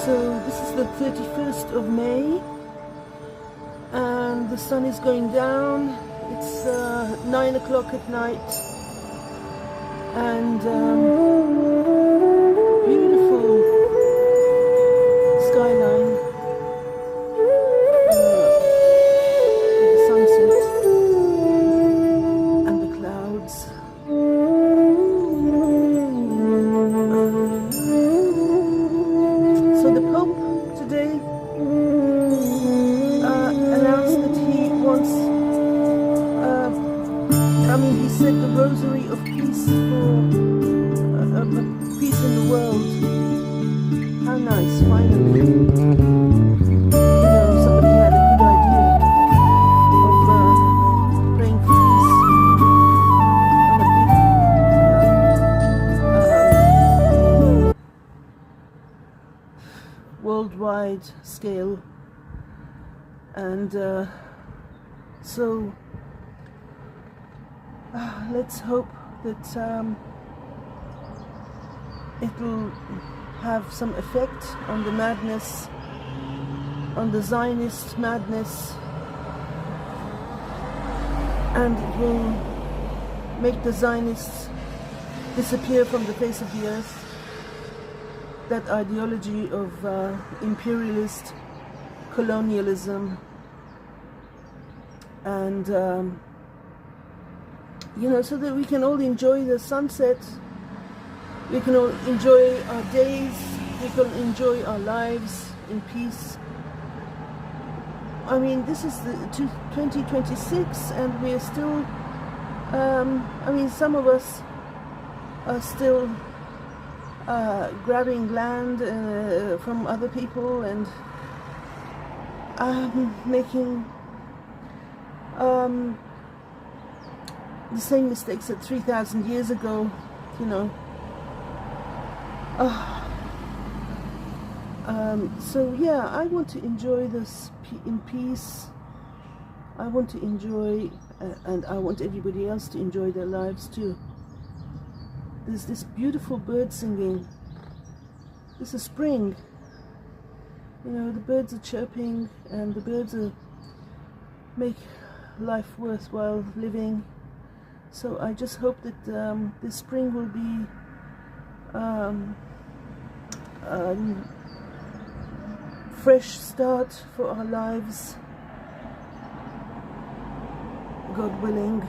So this is the 31st of May and the sun is going down. It's 9 o'clock at night and beautiful skyline, the sunset and the clouds. So the Pope today announced that he wants, he said the rosary of peace for peace in the world. How nice, finally. Somebody had a good idea of praying for peace on a big worldwide scale. And so let's hope that it'll have some effect on the madness, on the Zionist madness, and it will make the Zionists disappear from the face of the earth. That ideology of imperialist colonialism, and so that we can all enjoy the sunset, we can all enjoy our days, we can enjoy our lives in peace. I mean, this is the 2026 and we are still, some of us are still grabbing land from other people and making the same mistakes that 3,000 years ago, so yeah, I want to enjoy this in peace. I want to enjoy, and I want everybody else to enjoy their lives too. There's this beautiful bird singing. This is spring. The birds are chirping, and the birds make life worthwhile living. So I just hope that this spring will be fresh start for our lives, God willing.